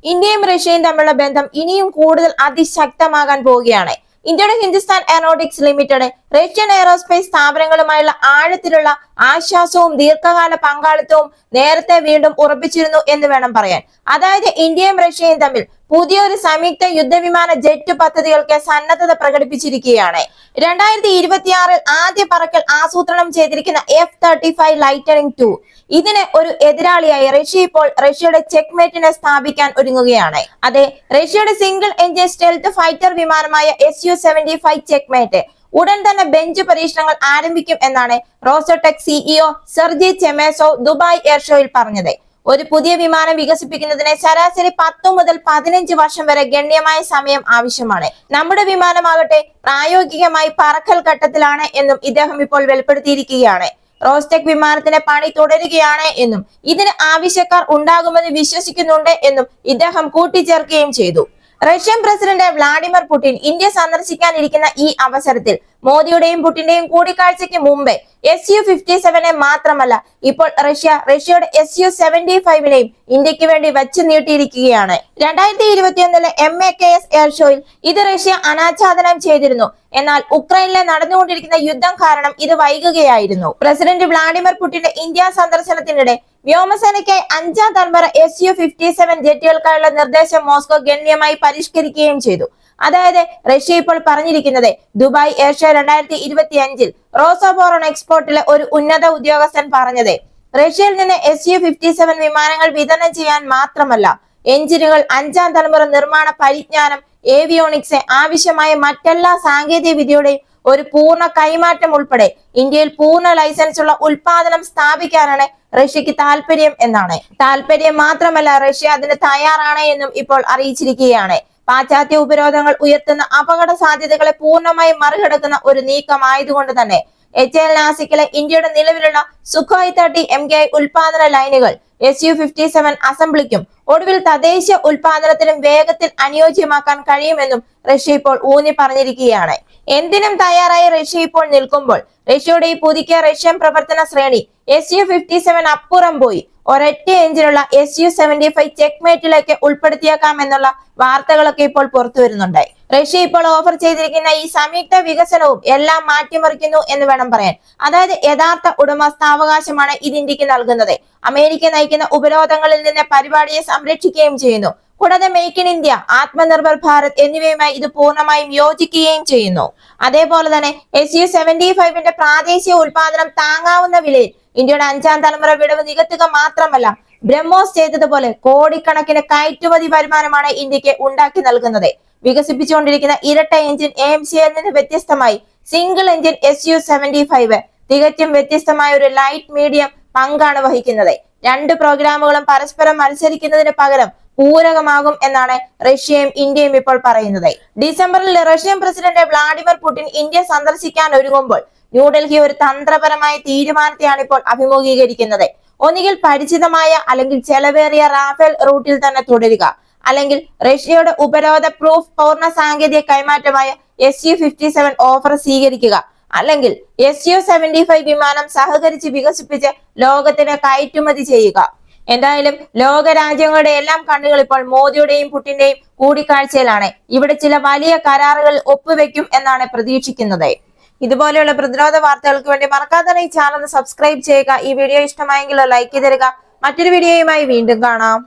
ഇന്ത്യയും റഷ്യയും തമ്മിലുള്ള ബന്ധം ഇനിയും കൂടുതൽ അതിശക്തമാകാൻ പോവുകയാണ്. ഇന്ത്യയുടെ Hindustan aeronautics limited Russian aerospace സ്ഥാപനങ്ങളുമായുള്ള ആഴത്തിലുള്ള ആശ്വാസവും ദീർഘകാല പങ്കാളിത്തവും നേരത്തെ വീണ്ടും ഉറപ്പിച്ചിരുന്നു എന്ന് വേണം പറയാൻ. അതായത് ഇന്ത്യയും റഷ്യയും തമ്മിൽ പുതിയൊരു സംയുക്ത യുദ്ധവിമാന ജെറ്റ് പദ്ധതികൾക്ക് സന്നദ്ധത പ്രകടിപ്പിച്ചിരിക്കുകയാണ്. 2026 ആദ്യ പറക്കൽ ആസൂത്രണം ചെയ്തിരിക്കുന്ന F-35 ലൈറ്റനിംഗ് 2 ഇതിന് ഒരു എതിരാളിയായി റഷ്യ ഇപ്പോൾ റഷ്യയുടെ ചെക്ക്മേറ്റിനെ സ്ഥാപിക്കാൻ ഒരുങ്ങുകയാണ്. അതെ, റഷ്യയുടെ സിംഗിൾ എഞ്ചിൻ സ്റ്റെൽത്ത് ഫൈറ്റർ വിമാനമായ Su-75 ചെക്ക്മേറ്റ് ഉടൻ തന്നെ ബെഞ്ച് പരീക്ഷണങ്ങൾ ആരംഭിക്കും എന്നാണ് Rostec CEO Sergei Chemezov Dubai air ഷോയിൽ പറഞ്ഞത്. ഒരു പുതിയ വിമാനം വികസിപ്പിക്കുന്നതിന് ശരാശരി 10 മുതൽ 15 വർഷം വരെ ഗണ്യമായ സമയം ആവശ്യമാണ്. നമ്മുടെ വിമാനമാകട്ടെ പ്രായോഗികമായി പറക്കൽ ഘട്ടത്തിലാണ് എന്നും ഇദ്ദേഹം ഇപ്പോൾ വെളിപ്പെടുത്തിയിരിക്കുകയാണ്. റോസ്റ്റെക് വിമാനത്തിന്റെ പണി തുടരുകയാണ് എന്നും ഇതിന് ആവശ്യക്കാർ ഉണ്ടാകുമെന്ന് വിശ്വസിക്കുന്നുണ്ട് എന്നും ഇദ്ദേഹം കൂട്ടിച്ചേർക്കുകയും ചെയ്തു. Russian president Vladimir Putin India സന്ദർശിക്കാനിരിക്കുന്ന ഈ അവസരത്തിൽ മോദിയുടെയും പുടിന്റെയും കൂടിക്കാഴ്ചയ്ക്ക് മുമ്പേ Su-57 മാത്രമല്ല ഇപ്പോൾ റഷ്യയുടെ Su-75നെയും ഇന്ത്യക്ക് വേണ്ടി വച്ചു നീട്ടിയിരിക്കുകയാണ്. 2021 MAKS എയർ ഷോയിൽ ഇത് റഷ്യ അനാച്ഛാദനം ചെയ്തിരുന്നു. എന്നാൽ ഉക്രൈനിലെ നടന്നുകൊണ്ടിരിക്കുന്ന യുദ്ധം കാരണം ഇത് വൈകുകയായിരുന്നു. പ്രസിഡന്റ് വ്ളാഡിമിർ പുടിന്റെ ഇന്ത്യ സന്ദർശനത്തിനിടെ വ്യോമസേനയ്ക്കായി 5ാം തലമുറ Su-57 ജെറ്റുകൾക്കായുള്ള നിർദ്ദേശം മോസ്കോ ഗണ്യമായി പരിഷ്കരിക്കുകയും ചെയ്തു. അതായത് റഷ്യ ഇപ്പോൾ പറഞ്ഞിരിക്കുന്നത് ദുബായ് എയർ ഷോ 2025 റോസോബോറോൺ എക്സ്പോർട്ടിലെ ഒരു ഉന്നത ഉദ്യോഗസ്ഥൻ പറഞ്ഞത് റഷ്യയിൽ നിന്ന് Su-57 വിമാനങ്ങൾ വിതരണം ചെയ്യാൻ മാത്രമല്ല എഞ്ചിനുകൾ 5ാം തലമുറ നിർമ്മാണ പരിജ്ഞാനം ഏവിയോണിക്സ് ആവശ്യമായ മറ്റെല്ലാ സാങ്കേതിക വിദ്യയുടെയും ഒരു പൂർണ്ണ കൈമാറ്റം ഉൾപ്പെടെ ഇന്ത്യയിൽ പൂർണ്ണ ലൈസൻസ് ഉള്ള ഉൽപാദനം സ്ഥാപിക്കാനാണ് റഷ്യക്ക് താല്പര്യം എന്നാണ്. താല്പര്യം മാത്രമല്ല റഷ്യ അതിന് തയ്യാറാണ് എന്നും ഇപ്പോൾ അറിയിച്ചിരിക്കുകയാണ്. പാശ്ചാത്യ ഉപരോധങ്ങൾ ഉയർത്തുന്ന അപകട സാധ്യതകളെ പൂർണ്ണമായി മറികടക്കുന്ന ഒരു നീക്കമായതുകൊണ്ട് തന്നെ HAL നാസിക്കിലെ ഇന്ത്യയുടെ നിലവിലുള്ള സുഖോയ് 30 MKI ഉൽപാദന ലൈനുകൾ Su-57 അസംബ്ലിക്കും ഒടുവിൽ തദ്ദേശീയ ഉൽപാദനത്തിനും വേഗത്തിൽ അനുയോജ്യമാക്കാൻ കഴിയുമെന്നും റഷ്യ ഇപ്പോൾ ഊന്നി പറഞ്ഞിരിക്കുകയാണ്. എന്തിനും തയ്യാറായി റഷ്യ ഇപ്പോൾ നിൽക്കുമ്പോൾ റഷ്യയുടെ ഈ പുതുക്കിയ റഷ്യൻ പ്രവർത്തന ശ്രേണി Su-57 അപ്പുറം പോയി ഒരൊറ്റ എഞ്ചിനുള്ള Su-75 ചെക്ക്മേറ്റിലേക്ക് ഉൾപ്പെടുത്തിയേക്കാം എന്നുള്ള വാർത്തകളൊക്കെ ഇപ്പോൾ പുറത്തു വരുന്നുണ്ട്. റഷ്യ ഇപ്പോൾ ഓഫർ ചെയ്തിരിക്കുന്ന ഈ സംയുക്ത വികസനവും എല്ലാം മാറ്റിമറിക്കുന്നു എന്ന് വേണം പറയാൻ. അതായത് യഥാർത്ഥ ഉടമസ്ഥാവകാശമാണ് ഇത് ഇന്ത്യക്ക് നൽകുന്നത്. അമേരിക്ക നയിക്കുന്ന ഉപരോധങ്ങളിൽ നിന്ന് പരിപാടിയെ സംരക്ഷിക്കുകയും ചെയ്യുന്നു. കൂടാതെ make in India, Atmanirbhar Bharat എന്നിവയുമായി ഇത് പൂർണ്ണമായും യോജിക്കുകയും ചെയ്യുന്നു. അതേപോലെ തന്നെ Su-75ന്റെ പ്രാദേശിക ഉൽപാദനം താങ്ങാവുന്ന വിലയിൽ ഇന്ത്യയുടെ 5ാം തലമുറ വിടവ് നികത്തുക മാത്രമല്ല ബ്രഹ്മോസ് ചെയ്തതുപോലെ കോടിക്കണക്കിന് കയറ്റുമതി വരുമാനമാണ് ഇന്ത്യക്ക് ഉണ്ടാക്കി നൽകുന്നത്. വികസിപ്പിച്ചുകൊണ്ടിരിക്കുന്ന ഇരട്ട എഞ്ചിൻ AMCൽ നിന്ന് വ്യത്യസ്തമായി സിംഗിൾ എഞ്ചിൻ Su-75 തികച്ചും വ്യത്യസ്തമായ ഒരു ലൈറ്റ് മീഡിയം പങ്കാണ് വഹിക്കുന്നത്. രണ്ട് പ്രോഗ്രാമുകളും പരസ്പരം മത്സരിക്കുന്നതിന് പകരം പൂരകമാകും എന്നാണ് റഷ്യയും ഇന്ത്യയും ഇപ്പോൾ പറയുന്നത്. ഡിസംബറിൽ Russian president Vladimir Putin India സന്ദർശിക്കാൻ ഒരുങ്ങുമ്പോൾ ന്യൂഡൽഹി ഒരു തന്ത്രപരമായ തീരുമാനത്തെയാണ് ഇപ്പോൾ അഭിമുഖീകരിക്കുന്നത്. ഒന്നുകിൽ പരിചിതമായ അല്ലെങ്കിൽ ചെലവേറിയ റാഫേൽ റൂട്ടിൽ തന്നെ തുടരുക, അല്ലെങ്കിൽ റഷ്യയുടെ ഉപരോധ പ്രൂഫ് പൂർണ്ണ സാങ്കേതിക കൈമാറ്റമായ Su-57 ഓഫർ സ്വീകരിക്കുക, അല്ലെങ്കിൽ Su-75 വിമാനം സഹകരിച്ച് വികസിപ്പിച്ച് ലോകത്തിന് കയറ്റുമതി ചെയ്യുക. എന്തായാലും ലോക രാജ്യങ്ങളുടെ എല്ലാം കണ്ണുകൾ ഇപ്പോൾ മോദിയുടെയും പുടിന്റെയും കൂടിക്കാഴ്ചയിലാണ്. ഇവിടെ ചില വലിയ കരാറുകൾ ഒപ്പുവെക്കും എന്നാണ് പ്രതീക്ഷിക്കുന്നത്. ഇതുപോലെയുള്ള പ്രതിരോധ വാർത്തകൾക്ക് വേണ്ടി മറക്കാതെ ഈ ചാനൽ സബ്സ്ക്രൈബ് ചെയ്യുക. ഈ വീഡിയോ ഇഷ്ടമായെങ്കിൽ ലൈക്ക് ചെയ്തിരിക. മറ്റൊരു വീഡിയോയുമായി വീണ്ടും കാണാം.